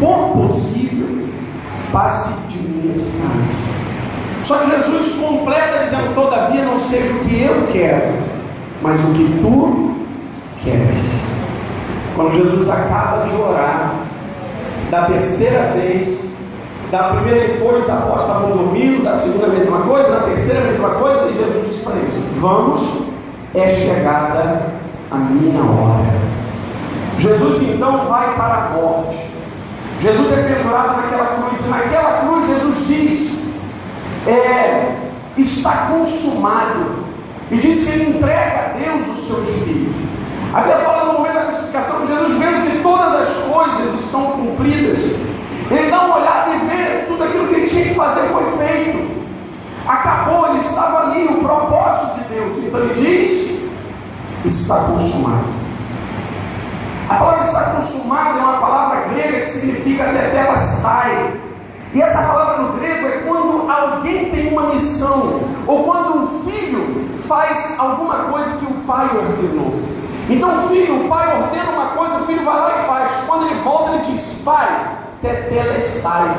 for possível, passe de mim esse cálice. Só que Jesus completa dizendo: todavia não seja o que eu quero, mas o que tu queres. Quando Jesus acaba de orar, da terceira vez, da primeira ele foi, os apóstolos estavam dormindo, da segunda a mesma coisa, da terceira a mesma coisa, e Jesus disse para eles: vamos, é chegada a minha hora. Jesus então vai para a morte. Jesus é pendurado naquela cruz, e naquela cruz Jesus diz: está consumado, e diz que ele entrega a Deus o seu Espírito. A Bíblia fala no momento da crucificação, Jesus vendo que todas as coisas estão cumpridas, ele dá uma olhada e vê tudo aquilo que ele tinha que fazer foi feito, acabou, ele estava ali, o propósito de Deus. Então ele diz: está consumado. A palavra está consumado é uma palavra grega que significa tetelestai. E essa palavra no grego é quando alguém tem uma missão, ou quando um filho faz alguma coisa que o pai ordenou. Então o pai ordena uma coisa, o filho vai lá e faz. Quando ele volta, ele diz: pai, tetelestai,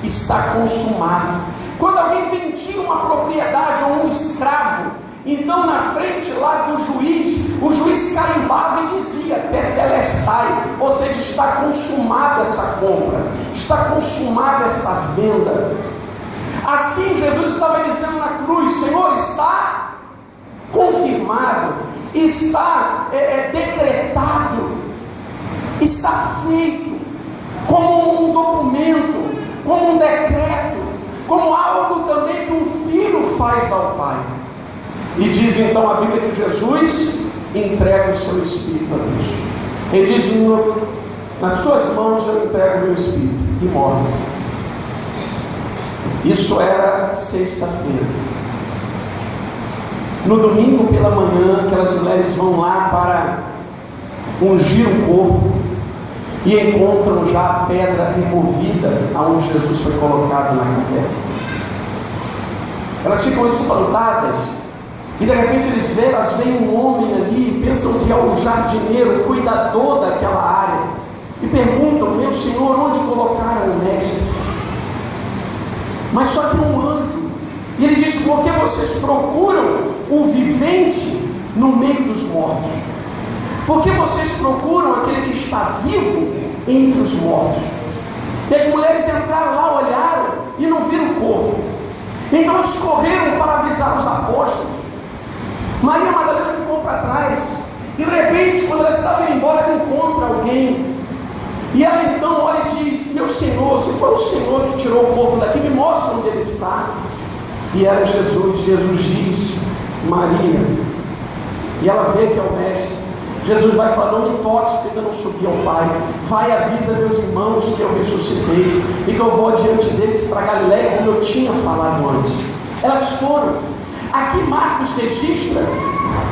está consumado. Quando alguém vendia uma propriedade ou um escravo, então na frente lá do juiz, o juiz carimbava e dizia: tetelestai, ou seja, está consumada essa compra, está consumada essa venda. Assim Jesus estava dizendo na cruz: Senhor, está confirmado, está decretado, está feito, como um documento, como um decreto, como algo também que um filho faz ao pai. E diz então a Bíblia que Jesus entrega o seu Espírito a Deus. Ele diz: nas tuas mãos eu entrego o meu Espírito, e morre. Isso era sexta-feira. No domingo pela manhã, aquelas mulheres vão lá para ungir o corpo e encontram já a pedra removida aonde Jesus foi colocado na caverna. Elas ficam espantadas e de repente elas veem um homem ali e pensam que é o jardineiro, o cuidador daquela área, e perguntam: meu Senhor, onde colocaram o mestre? Mas só que um anjo. E ele diz: por que vocês procuram o vivente no meio dos mortos? Por que vocês procuram aquele que está vivo entre os mortos? E as mulheres entraram lá, olharam e não viram o corpo. Então eles correram para avisar os apóstolos. Maria Madalena ficou para trás. E de repente, quando ela estava indo embora, ela encontra alguém. E ela então olha e diz: meu Senhor, se foi o Senhor que tirou o corpo daqui, me mostra onde ele está. E era Jesus. Jesus diz: Maria. E ela vê que é o mestre. Jesus vai falar: não me toques, porque eu não subi ao Pai. Vai, avisa meus irmãos que eu ressuscitei e que eu vou adiante deles para Galiléia, como eu tinha falado antes. Elas foram. Aqui Marcos registra,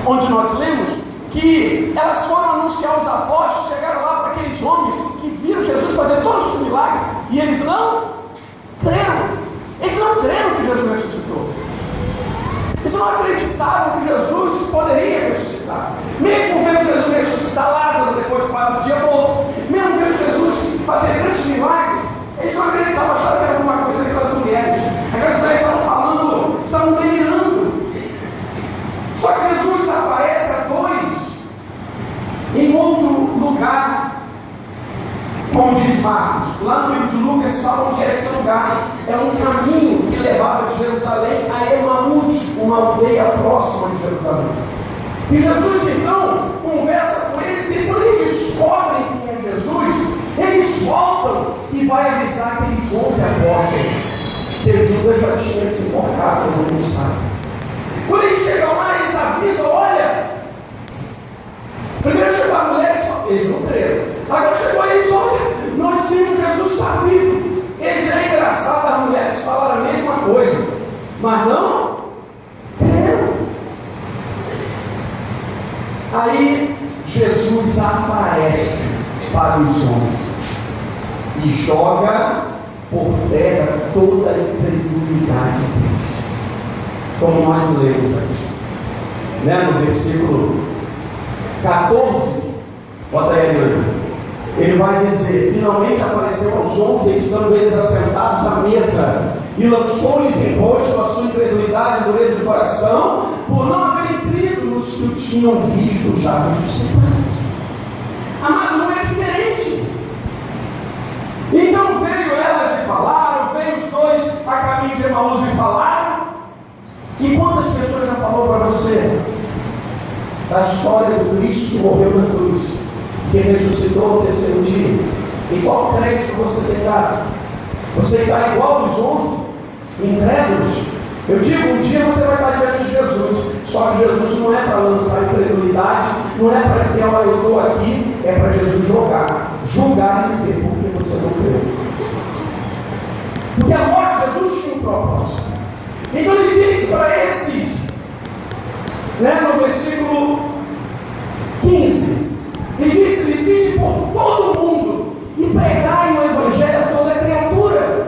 onde nós lemos, que elas foram anunciar aos apóstolos, chegaram lá para aqueles homens que viram Jesus fazer todos os milagres, e eles não creram. Eles não creram que Jesus ressuscitou. Eles não acreditavam que Jesus poderia ressuscitar. Mesmo vendo Jesus ressuscitar Lázaro depois de 4 dias, mesmo vendo Jesus fazer grandes milagres, eles não acreditavam, achavam que era alguma coisa daquelas mulheres. Aquelas mulheres estavam falando, estavam delirando. Só que Jesus aparece a 2 em outro lugar. Como diz Marcos, lá no livro de Lucas fala onde é esse lugar. É um caminho que levava de Jerusalém a Emaús, uma aldeia próxima de Jerusalém. E Jesus então conversa com eles, e quando eles descobrem quem é Jesus, eles voltam e vai avisar aqueles 11 apóstolos que Judas já tinha se enforcado, todo mundo sabe. Quando eles chegam lá, eles avisam: olha, primeiro chegou a mulher, eles não creram. Agora chegou eles: olha, nós vimos Jesus está vivo. Eles é engraçado, as mulheres falaram a mesma coisa, mas não creram. Aí Jesus aparece para os 11 e joga por terra toda a incredulidade deles, como nós lemos aqui, no versículo 14. Bota aí, meu irmão. Ele vai dizer: finalmente apareceu aos 11, estando eles assentados à mesa, e lançou-lhes em rosto a sua incredulidade e dureza de coração, por não haverem crido nos que o tinham visto já ressuscitado. Amado, não é diferente. Então veio elas e falaram, veio os dois a caminho de Emaús e falaram. E quantas pessoas já falou para você da história do Cristo que morreu na cruz, que ressuscitou no terceiro dia? E qual crédito você tem dado? Você está igual aos 11, incrédulos? Eu digo, um dia você vai estar diante de Jesus, só que Jesus não é para lançar incredulidade, não é para dizer: olha, eu estou aqui, é para Jesus julgar e dizer: por que você não creu? Porque a morte de Jesus tinha um propósito. Então ele diz para esses, no versículo 15, ele disse: ide por todo o mundo e pregai o evangelho a toda criatura.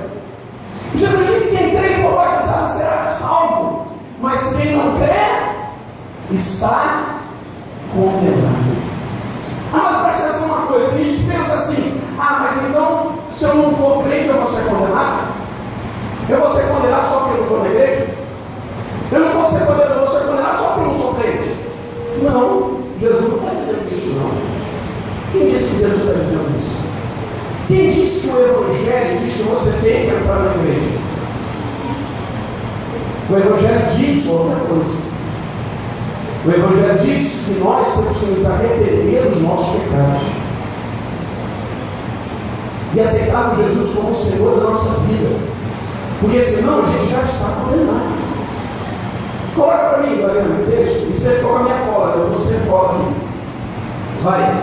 Jesus disse: quem crê e for batizado será salvo, mas quem não crê está condenado. Presta atenção uma coisa: a gente pensa assim: mas então, se eu não for crente, eu vou ser condenado? Eu vou ser condenado só porque eu estou na igreja? Eu não vou ser condenado, eu vou ser condenado só porque eu não sou crente? Não, Jesus não está dizendo isso, não. Quem disse que Jesus está dizendo isso? Quem disse que o Evangelho diz que você tem que entrar na igreja? O Evangelho diz outra coisa. O Evangelho diz que nós temos que nos arrepender dos nossos pecados e aceitar Jesus como o Senhor da nossa vida, porque senão a gente já está condenado. Coloca para mim, Mariana, o texto, e você ficou com a minha cola, você cola aqui. Vai.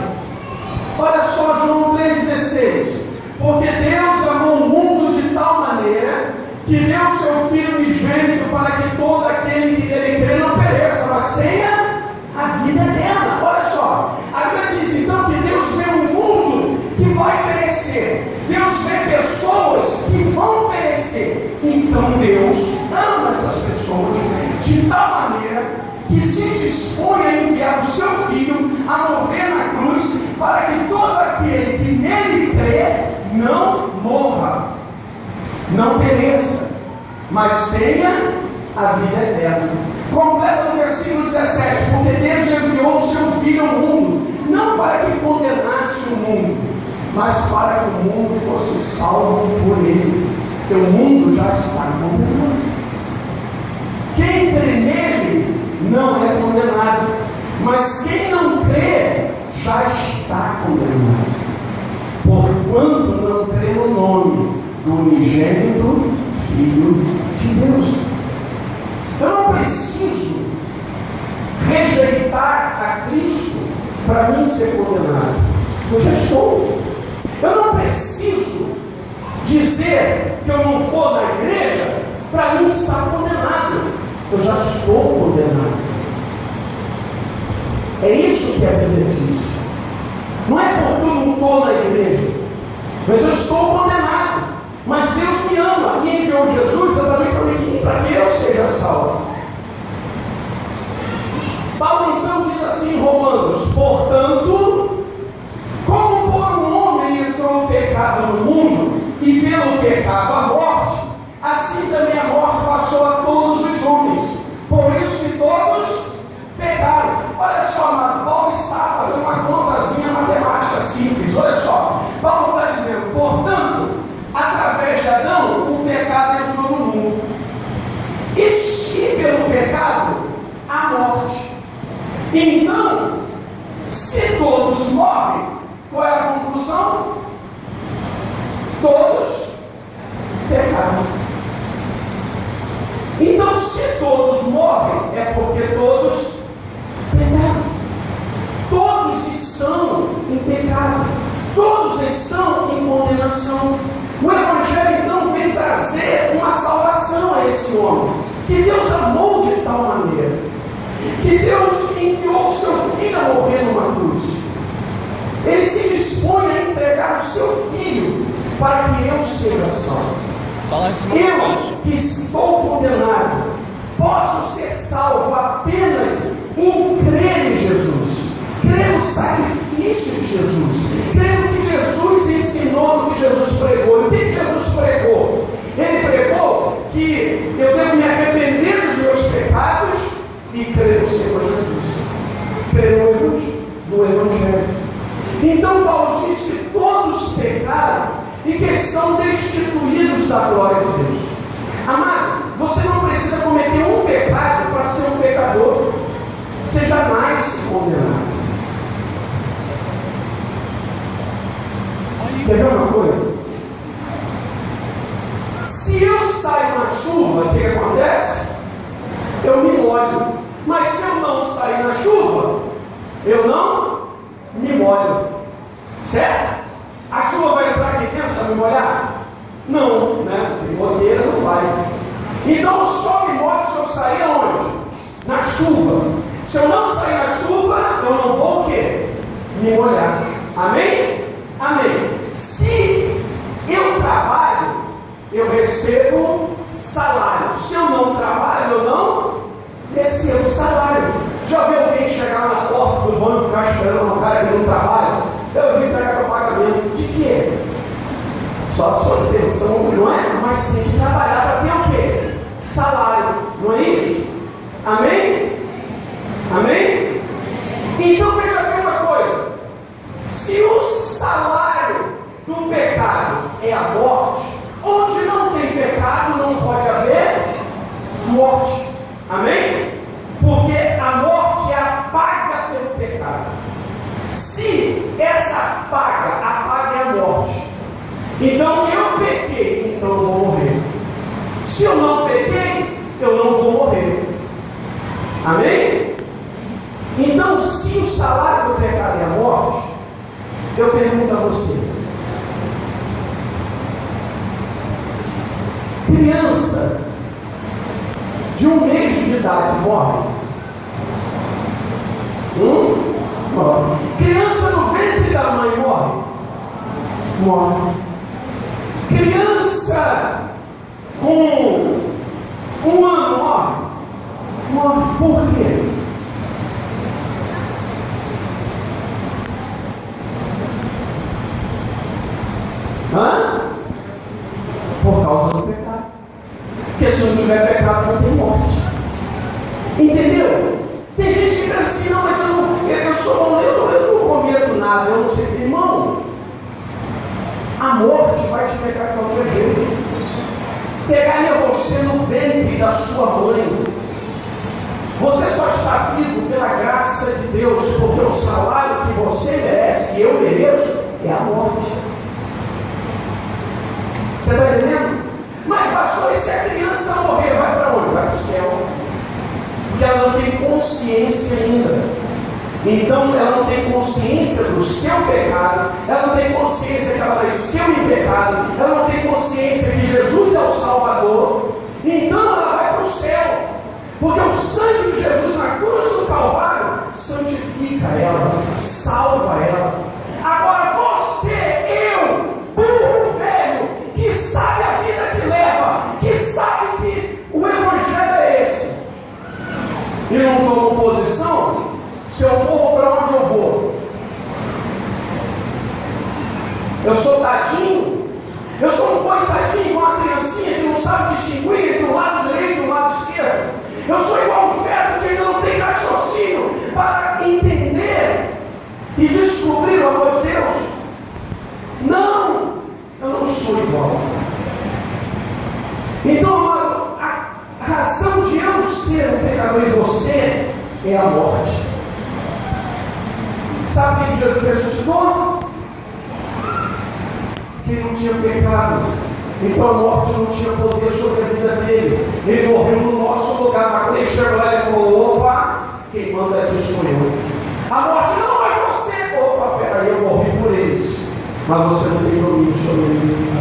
Olha só, João 3,16. Porque Deus amou o mundo de tal maneira que deu seu Filho unigênito para que todo aquele que nele crê não pereça, mas tenha a vida eterna. Olha só, a Bíblia diz então que Deus vê um mundo que vai perecer, Deus vê pessoas que vão perecer. Então Deus ama essas pessoas de tal maneira que se dispõe a enviar o seu Filho a morrer na cruz, para que todo aquele que nele crê não morra, não pereça, mas tenha a vida eterna. Completa no versículo 17: porque Deus enviou o seu Filho ao mundo, não para que condenasse o mundo, mas para que o mundo fosse salvo por ele. Porque o mundo já está condenado. Quem crê nele não é condenado, mas quem não crê já está condenado, porquanto não crê no nome do unigênito Filho de Deus. Eu não preciso rejeitar a Cristo para mim ser condenado. Eu já estou. Eu não preciso dizer que eu não vou na igreja para mim estar condenado. Eu já estou condenado. É isso que a Bíblia diz. Não é porque eu não estou na igreja, mas eu estou condenado. Mas Deus me ama e enviou Jesus exatamente para que eu seja salvo. Paulo então diz assim em Romanos: portanto, como por um homem entrou o pecado no mundo, e pelo pecado a morte, assim também a morte passou a todos os homens, por isso que todos pecaram. Olha só, amado, Paulo está fazendo uma contazinha matemática simples. Olha só, Paulo está dizendo: portanto, através de Adão, o pecado entrou no mundo, e se pelo pecado, a morte. Então, se todos morrem, qual é a conclusão? Todos pecaram. Então, se todos morrem, é porque todos pecaram. Todos estão em pecado, todos estão em condenação. O Evangelho então vem trazer uma salvação a esse homem, que Deus amou de tal maneira, que Deus enviou o seu Filho a morrer numa cruz. Ele se dispõe a entregar o seu Filho para que eu seja salvo. Eu, que estou condenado, posso ser salvo apenas em crer em Jesus, crer no sacrifício de Jesus, crer que Jesus pregou. E o que Jesus pregou? Ele pregou que eu devo me arrepender dos meus pecados e crer no Senhor Jesus. Crer no Evangelho. Então Paulo disse que todos pecaram e que estão destituídos da glória de Deus. Amado, você não precisa cometer um pecado para ser um pecador. Você jamais se condenar. Quer ver uma coisa? Se eu saio na chuva, o que acontece? Eu me molho. Mas se eu não sair na chuva, eu não me molho. Certo? A chuva vai entrar aqui dentro para me molhar? Não, né? Goteira não vai. Então eu só me molho se eu sair aonde? Na chuva. Se eu não sair na chuva, eu não vou o quê? Me molhar. Amém? Amém. Se eu trabalho, eu recebo salário. Se eu não trabalho, eu não recebo salário. Já viu alguém chegar na porta do banco, ficar esperando um cara que não trabalha? Eu vim pegar o pagamento. De quê? Só a sua pensão, não é? Mas tem que trabalhar para ter o quê? Salário. Não é isso? Amém? Amém? Então veja bem uma coisa. Se o salário do pecado é a morte, onde não tem pecado não pode haver morte. Amém? Porque a morte é a paga pelo pecado. Se essa paga, a paga é a morte, então eu pequei, então eu vou morrer. Se eu não pequei, eu não vou morrer. Amém? Então, se o salário do pecado é a morte, eu pergunto a você: criança de 1 mês de idade morre? Morre. Criança no ventre da mãe morre? Morre. Criança com 1 ano morre? Morre. Por quê? Por causa do pecado. Porque se não tiver pecado, não tem morte. Entendeu? Tem gente que pensa assim: não, mas eu não cometo nada, eu não sei. Irmão, a morte vai te pegar de qualquer jeito. Pegaria você no ventre da sua mãe. Você só está vivo pela graça de Deus, porque o salário que você merece, que eu mereço, é a morte. Você está entendendo? Mas pastor, e se a criança morrer, vai para onde? Vai para o céu. Porque ela não tem consciência ainda. Então ela não tem consciência do seu pecado, ela não tem consciência que ela nasceu em pecado, ela não tem consciência que Jesus é o Salvador. Então ela vai para o céu. Porque o sangue de Jesus na cruz do Calvário santifica ela, salva ela. Agora você, burro velho, que sabe a vida que leva, que sabe que o Evangelho é esse, e não tomo posição, se eu morro, para onde eu vou? Eu sou tadinho? Eu sou um coitadinho, igual uma criancinha que não sabe distinguir entre o lado direito e o lado esquerdo? Eu sou igual um feto que ainda não tem raciocínio para entender e descobrir o amor de Deus? Não, eu não sou igual. Então, a razão de eu ser um pecador e você é a morte. Sabe quem Jesus ressuscitou? Quem não tinha pecado. Então a morte não tinha poder sobre a vida dele. Ele morreu no nosso lugar. Mas quando ele chegou lá, ele falou: opa, quem manda aqui sou eu. A morte não é você. Opa, peraí, eu morri por eles, mas você não tem domínio sobre ele.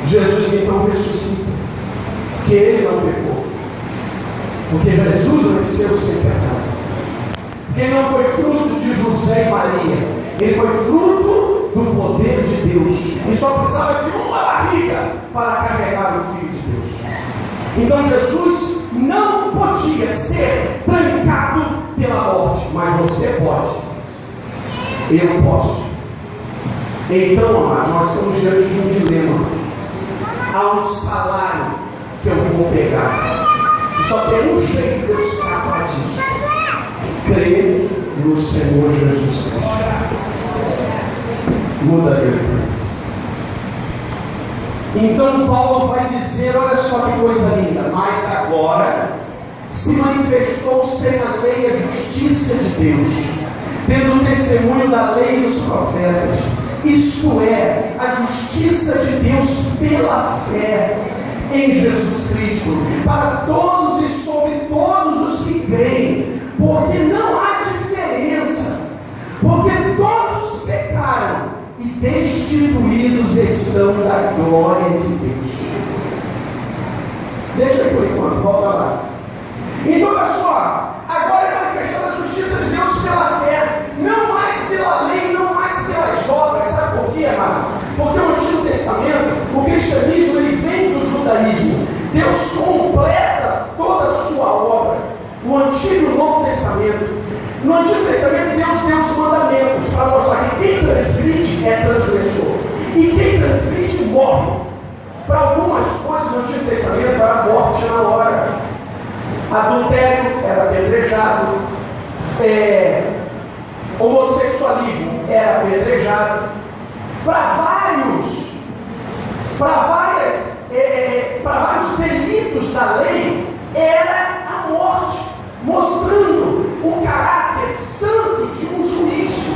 Jesus então ressuscita, porque ele não pecou, porque Jesus venceu sem pecado. Porque ele não foi fruto de José e Maria, ele foi fruto do poder de Deus, e só precisava de uma barriga para carregar o Filho de Deus. Então Jesus não podia ser trancado pela morte, mas você pode, eu posso. Então, amado, nós estamos diante de um dilema. Há um salário que eu vou pegar. E só tem um jeito de eu escapar disso: crer no Senhor Jesus Cristo. Muda ele. Então Paulo vai dizer, olha só que coisa linda: mas agora se manifestou sem a lei a justiça de Deus, tendo o testemunho da lei e dos profetas, isto é, a justiça de Deus pela fé em Jesus Cristo, para todos e sobre todos os que creem, porque não há diferença, porque todos pecaram e destituídos estão da glória de Deus. Deixa aí por enquanto, volta lá. Então olha só, agora é manifestada a justiça de Deus pela fé, não mais pela lei, não mais pelas obras. Sabe por quê, amado? Porque no Antigo Testamento, o cristianismo ele vem do judaísmo. Deus completa toda a sua obra. O Antigo e o Novo Testamento. No Antigo Testamento, Deus deu os mandamentos para mostrar que quem transgride é transgressor e quem transgride morre. Para algumas coisas no Antigo Testamento era morte na hora. Adultério era apedrejado, homossexualismo era apedrejado. Para vários delitos da lei era a morte, mostrando o caráter santo de um juiz,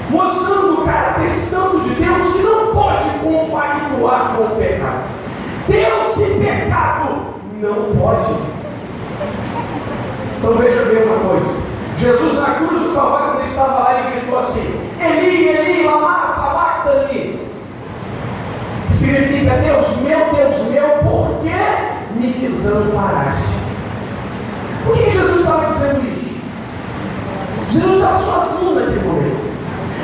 mostrando o caráter santo de Deus que não pode compactuar com o pecado. Deus e pecado não pode. Então veja bem uma coisa: Jesus na cruz do Calvário, quando estava lá, ele gritou assim: Eli, Eli, lama sabachthani. Significa: Deus meu, por que me desamparaste? Por que Jesus estava dizendo isso? Jesus estava sozinho naquele momento.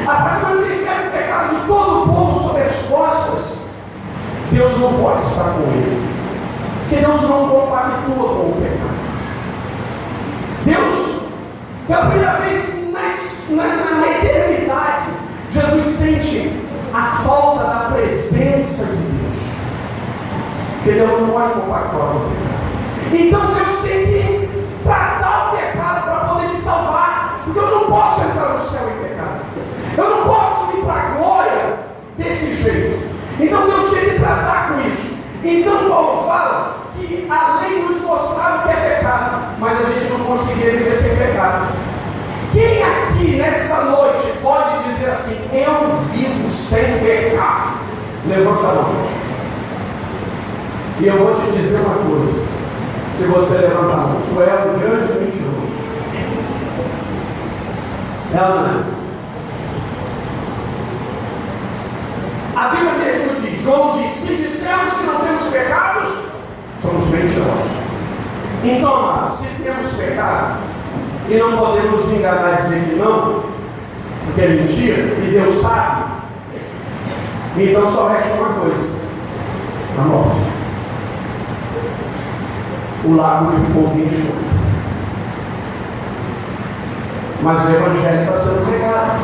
A partir do momento que ele pega o pecado de todo o povo sobre as costas, Deus não pode estar com ele, porque Deus não compactua com o pecado. Deus, pela primeira vez na eternidade, Jesus sente a falta da presença de Deus, porque Deus não pode compactuar com o pecado. Então Deus tem que tratar o pecado para poder me salvar, porque eu não posso entrar no céu em pecado, eu não posso ir para a glória desse jeito. Então Deus tem que tratar com isso. Então Paulo fala que a lei nos mostrava que é pecado, mas a gente não conseguia viver sem pecado. Quem aqui nesta noite pode dizer assim: eu vivo sem pecado? Levanta a mão. E eu vou te dizer uma coisa: se você levantar a mão, tu é um grande mentiroso. É ou não é? A Bíblia mesmo diz, João diz: se dissermos que não temos pecados, somos mentirosos. Então, amados, se temos pecado e não podemos nos enganar e dizer que não, porque é mentira, e Deus sabe, então só resta uma coisa: a morte. O lago de fogo e enxofre. Mas o Evangelho está sendo pregado,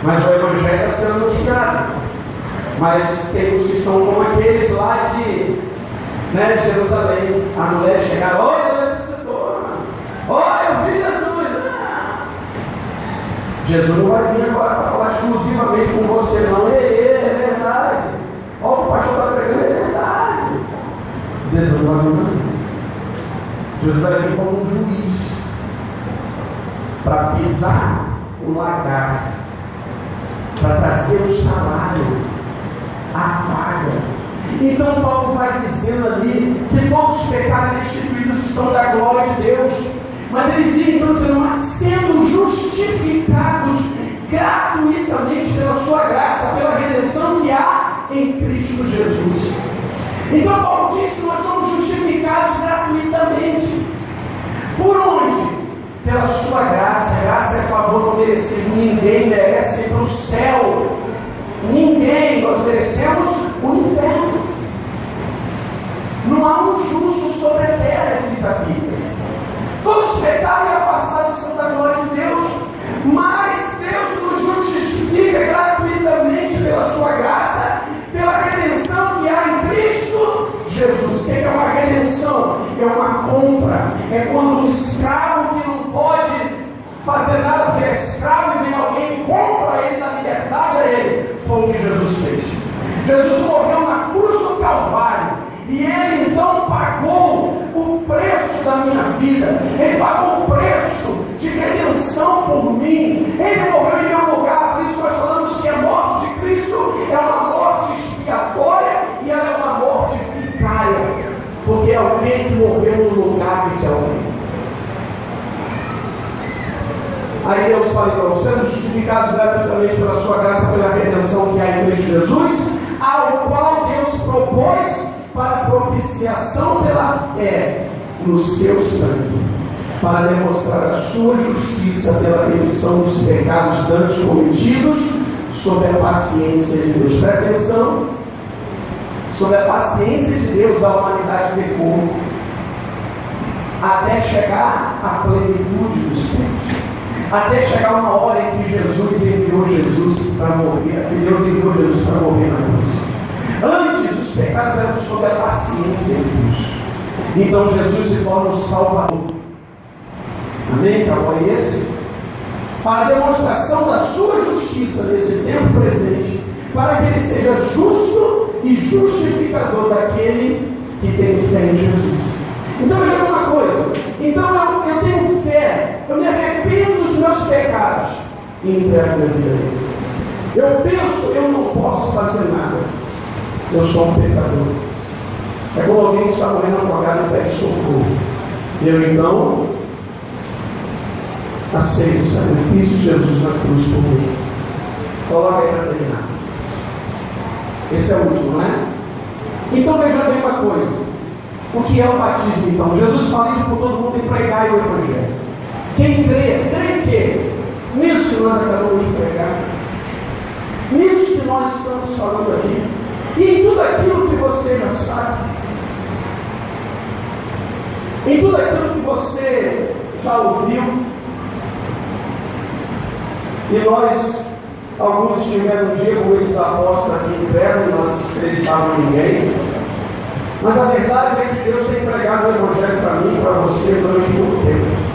mas o Evangelho está sendo anunciado. Mas temos que são como aqueles lá de Jerusalém. A mulher chegaram: oi, eu ressuscitou. Oi, eu vi Jesus. Jesus não vai vir agora para falar exclusivamente com você, não. É verdade. Olha o pastor está pregando, é verdade. Jesus não vai vir, não. Jesus vai vir como um juiz para pisar o lagar, para trazer o salário, a paga. Então Paulo vai dizendo ali que todos os pecados destituídos estão da glória de Deus, mas ele vira então dizendo: mas sendo justificados gratuitamente pela sua graça, pela redenção que há em Cristo Jesus. Então Paulo diz que nós somos justificados gratuitamente. Por onde? Pela sua graça. A graça é favor não merecido. Ninguém merece ir para o céu. Ninguém. Nós merecemos o inferno. Não há um justo sobre a terra, diz a Bíblia. Todos pecaram e afastados são da glória de Deus, mas Deus nos justifica gratuitamente pela sua Jesus. O que é uma redenção? É uma compra. É quando um escravo que não pode fazer nada porque é escravo e vem alguém e compra ele, dá liberdade a ele. Foi o que Jesus fez. Jesus morreu na cruz do Calvário e ele então pagou o preço da minha vida. Ele pagou o preço de redenção por mim. Ele morreu em meu lugar. Por isso nós falamos que a morte de Cristo é uma morte expiatória e ela é uma morte vicária, porque é alguém que morreu no lugar de alguém. Aí Deus fala para você, sendo justificados gratuitamente pela sua graça, pela redenção que há em Cristo Jesus, ao qual Deus propôs para propiciação pela fé no seu sangue, para demonstrar a sua justiça pela remissão dos pecados dantes cometidos, sob a paciência de Deus. Presta atenção, sob a paciência de Deus, a humanidade pecou, até chegar à plenitude dos tempos. Até chegar uma hora em que Deus enviou Jesus para morrer na cruz. Antes, os pecados eram sob a paciência de Deus. Então, Jesus se torna o Salvador. Amém? Então, é esse? Para a demonstração da sua justiça nesse tempo presente, para que ele seja justo e justificador daquele que tem fé em Jesus. Então, veja uma coisa. Então, eu tenho fé, eu me arrependo dos meus pecados e entrego minha vida a Ele. Eu penso, eu não posso fazer nada. Eu sou um pecador. É como alguém que está morrendo afogado e pede socorro. Eu então aceito o sacrifício de Jesus na cruz por mim. Coloca aí para terminar. Esse é o último, não é? Então veja bem uma coisa. O que é o batismo então? Jesus fala isso por todo mundo e pregar o Evangelho. Quem crê em quê? Nisso que nós acabamos de pregar. Nisso que nós estamos falando aqui. E em tudo aquilo que você já sabe. Em tudo aquilo que você já ouviu. E nós, alguns tiveram um dia como esse da apóstolo aqui em Pedro, e nós acreditávamos em ninguém. Mas a verdade é que Deus tem pregado o Evangelho para mim e para você durante muito tempo.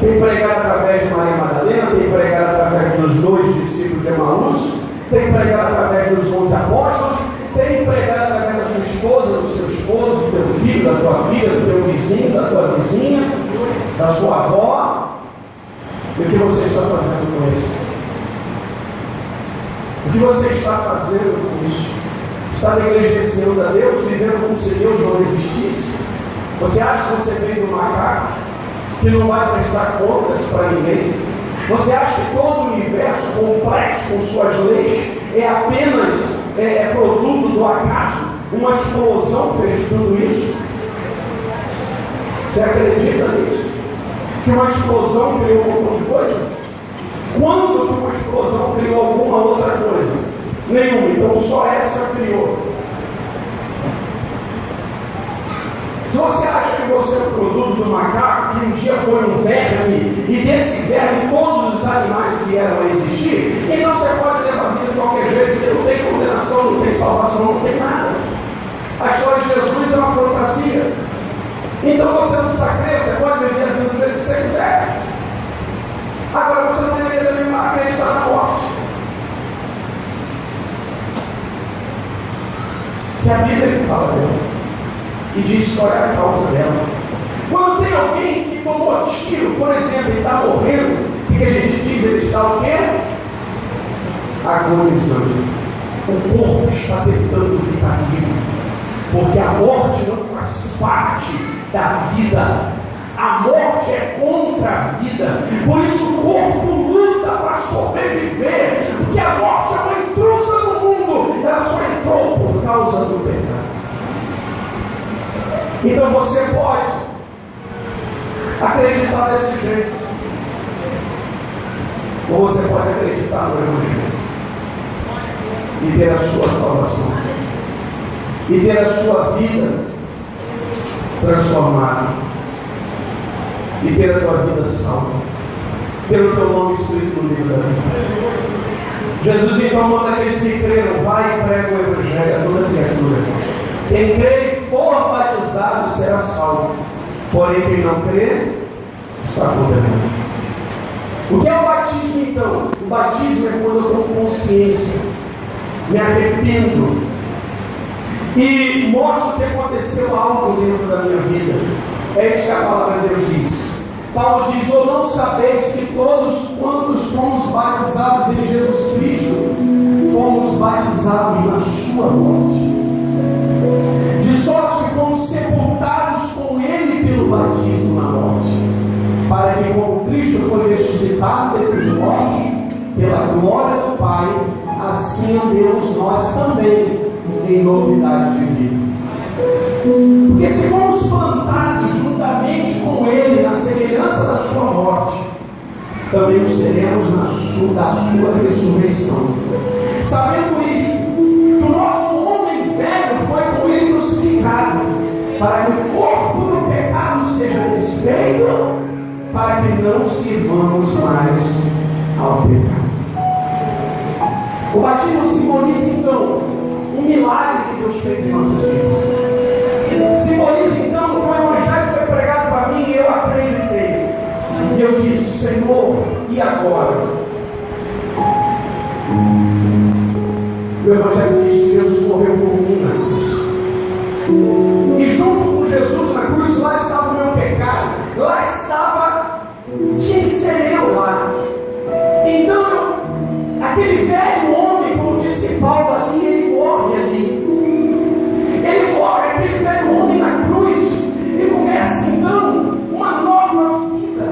Tem pregado através de Maria Madalena, tem pregado através dos 2 discípulos de Emaús, tem pregado através dos 11 apóstolos, tem pregado através da sua esposa, do seu esposo, do teu filho, da tua filha, do teu vizinho, da tua vizinha, da sua avó. E o que você está fazendo com isso? O que você está fazendo com isso? Está negligenciando a Deus, vivendo como se Deus não existisse? Você acha que você veio do macaco, que não vai prestar contas para ninguém? Você acha que todo o universo complexo com suas leis é apenas produto do acaso? Uma explosão fez tudo isso? Você acredita nisso? Que uma explosão criou um monte de coisa? Quando que uma explosão criou alguma outra coisa? Nenhuma, então só essa criou. Se você acha que você é o produto do macaco, que um dia foi um verme, e desse verme todos os animais vieram a existir, então você pode levar a vida de qualquer jeito, porque não tem condenação, não tem salvação, não tem nada. A história de Jesus é uma fantasia. Então você não precisa crer, você pode viver a vida do jeito que você quiser. Agora você não deveria também acreditar na morte. Que a Bíblia que fala dela e diz qual é a causa dela. Quando tem alguém que tomou tiro, por exemplo, e está morrendo, o que a gente diz? Ele está o quê? Agonizando. O corpo está tentando ficar vivo, porque a morte não faz parte da vida. A morte é contra a vida. Por isso o corpo luta para sobreviver, porque a morte é uma intrusa no mundo. Ela só entrou por causa do pecado. Então você pode acreditar desse jeito, ou você pode acreditar no Evangelho e ter a sua salvação e ter a sua vida transformada e ter a tua vida salva, ter o teu nome escrito no livro da vida. Jesus então manda aqueles que creram: vai e prega o Evangelho a toda criatura. Quem crê for batizado será salvo, porém quem não crê está condenado. O que é o batismo então? O batismo é quando eu tomo consciência, me arrependo e mostro que aconteceu algo dentro da minha vida. É isso que a palavra de Deus diz. Paulo diz: ou não sabeis que todos quantos fomos batizados em Jesus Cristo, fomos batizados na sua morte. De sorte que fomos sepultados com Ele pelo batismo na morte, para que como Cristo foi ressuscitado dentre os mortos, pela glória do Pai, assim andemos nós também em novidade de vida. Porque se fomos plantados juntamente com Ele na semelhança da sua morte, também o seremos da sua ressurreição. Sabendo isto, que o nosso homem velho foi com Ele crucificado, para que o corpo do pecado seja desfeito, para que não sirvamos mais ao pecado. O batismo simboliza então um milagre que Deus fez em nossas vidas. Simboliza então que o Evangelho foi pregado para mim e eu acreditei. E eu disse: Senhor, e agora? O Evangelho diz que Jesus morreu por mim na cruz. E junto com Jesus na cruz, lá estava o meu pecado. Lá estava, tinha que ser eu lá. Então, aquele velho homem, como disse Paulo ali, ele morre ali. Ele morre, aquele velho homem na cruz, e começa então uma nova vida.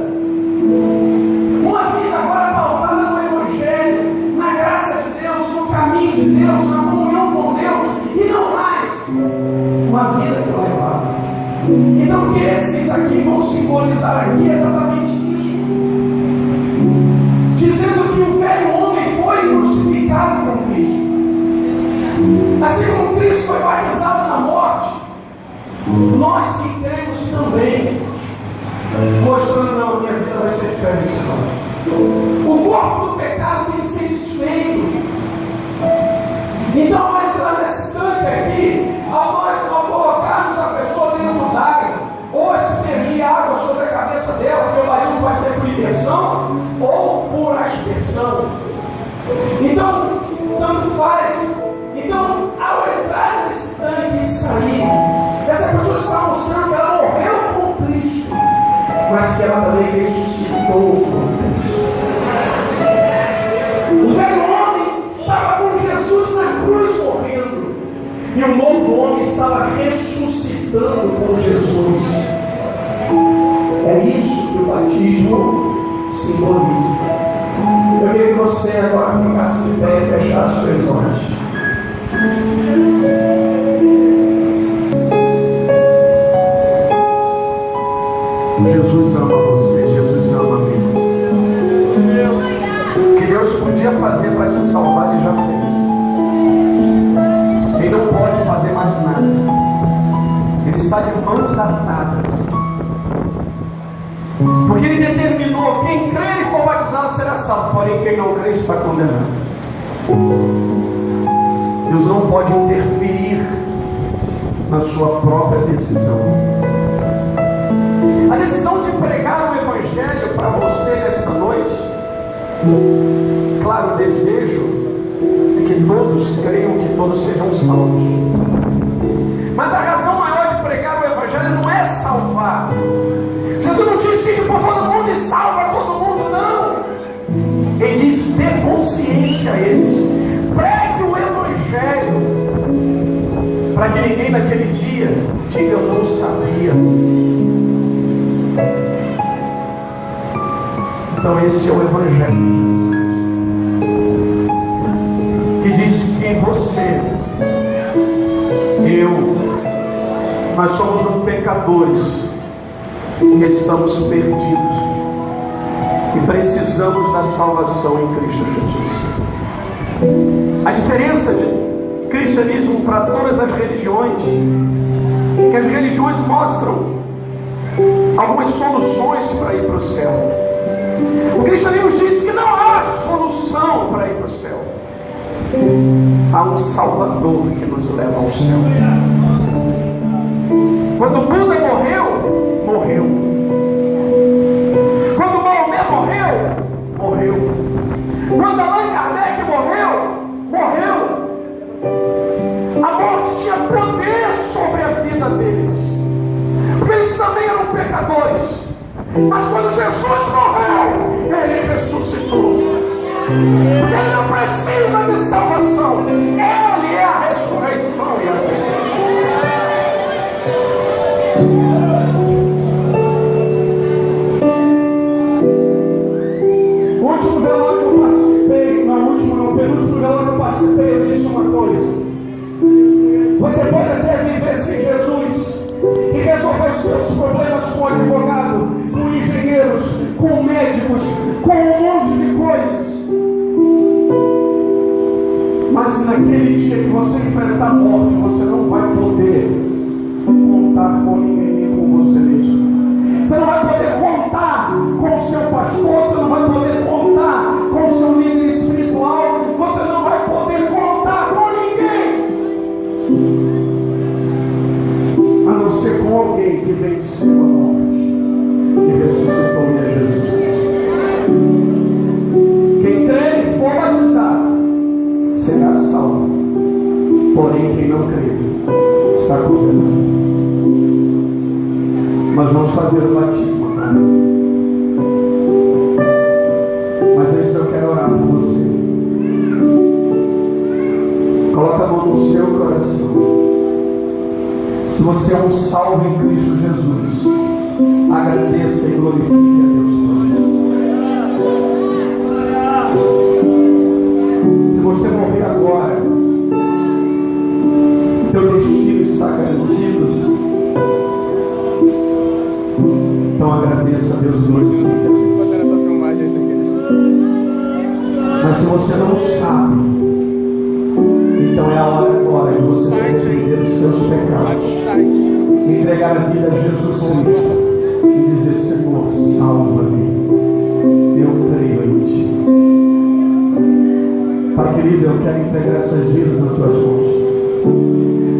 Uma vida agora pautada no Evangelho, na graça de Deus, no caminho de Deus, na comunhão com Deus, e não mais uma vida que eu levava. Então, o que esses aqui vão simbolizar aqui é exatamente isso. Dizendo que o velho homem foi crucificado com Cristo. Assim como Cristo foi batizado na morte, nós que cremos também, mostrando: não, minha vida vai ser diferente agora. O corpo do pecado tem que ser desfeito. Então, ao entrar nesse tanque aqui, ao colocarmos a pessoa dentro do lago, ou aspergir água sobre a cabeça dela, porque o batismo vai ser por imersão ou por aspersão. Então, tanto faz. Então, ao entrar nesse tanque e sair, essa pessoa está mostrando que ela morreu com Cristo, mas que ela também ressuscitou com Cristo. O velho homem estava com Jesus na cruz morrendo, e o novo homem estava ressuscitando com Jesus. É isso que o batismo simboliza. Eu queria que você agora ficasse de pé e fechasse os seus olhos. Jesus ama você, Jesus ama a mim. O que Deus podia fazer para te salvar, Ele já fez. Ele não pode fazer mais nada. Ele está de mãos atadas. Porque Ele determinou: quem crê e for batizado será salvo, porém quem não crê está condenado. Deus não pode interferir na sua própria decisão. A decisão de pregar o Evangelho para você nesta noite, claro, o desejo é que todos creiam, que todos sejam salvos. Mas a razão maior de pregar o Evangelho não é salvar. Jesus não disse: ide por todo mundo e salva todo mundo, não. Ele diz: dê consciência a eles, pregue o Evangelho, para que ninguém naquele dia diga: eu não sabia. Então esse é o Evangelho que diz que você, eu, nós somos pecadores que estamos perdidos e precisamos da salvação em Cristo Jesus. A diferença de cristianismo para todas as religiões é que as religiões mostram algumas soluções para ir para o céu. O cristianismo diz que não há solução para ir para o céu. Há um Salvador que nos leva ao céu. Quando Buda morreu, morreu. Quando Maomé morreu, morreu. Quando Allan Kardec morreu, morreu. A morte tinha poder sobre a vida deles, porque eles também eram pecadores. Mas quando Jesus morreu, ele ressuscitou. Porque ele não precisa de salvação, ele é a ressurreição e a vida. O último velório que eu participei, não, o penúltimo velório que eu participei, eu disse uma coisa: você pode até viver sem Jesus e resolver os seus problemas com advogado, com engenheiros, com médicos, com um monte de coisas. Mas naquele dia que você enfrentar a morte, você não vai poder contar com ninguém, nem com você mesmo. Você não vai poder contar com o seu pastor, você não vai poder contar com o seu líder espiritual, você não vai poder contar com ninguém, a não ser com alguém que venceu a morte e ressuscitou e é Jesus Cristo. Quem crê e for batizado será salvo, porém quem não crê está condenado. Mas vamos fazer o batismo agora. Mas antes eu quero orar por você. Coloca a mão no seu coração. Se você é um salvo em Cristo Jesus, agradeça e glorifique a Deus por isso. Se você morrer agora, teu destino está garantido. Então agradeça a Deus e glorifique a Deus. Mas se você não sabe, então é a hora agora de você se arrepender dos seus pecados, entregar a vida a Jesus Cristo e dizer: Senhor, salva-me, eu creio em Ti. Pai querido, eu quero entregar essas vidas nas Tuas mãos.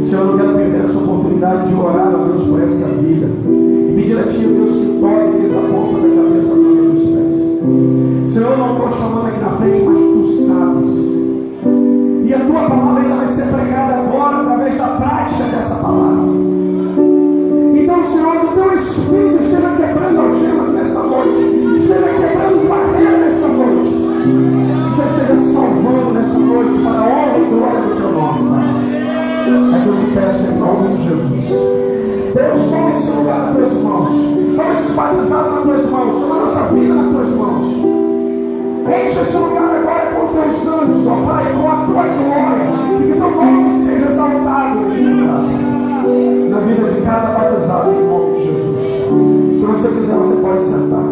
Senhor, eu não quero perder essa oportunidade de orar a Deus por essa vida e pedir a Ti, Deus, que toque desde a ponta da cabeça à ponta dos pés. Senhor, eu não estou chamando aqui na frente, mas Tu sabes. E a Tua palavra ainda vai ser pregada agora através da prática dessa palavra. Então, Senhor, que o Teu Espírito esteja quebrando algemas nessa noite, esteja quebrando as barreiras nessa noite, que você esteja salvando nessa noite para a honra e glória do Teu nome, Pai. É que eu te peço em nome de Jesus. Deus, toma esse lugar nas Tuas mãos, toma esse batizado nas Tuas mãos, toma a nossa vida nas Tuas mãos. Enche esse lugar agora com Teus anjos, ó Pai, com a Tua glória, e que Teu nome seja exaltado neste lugar, na vida de cada batizado, em nome de Jesus. Se você quiser, você pode sentar.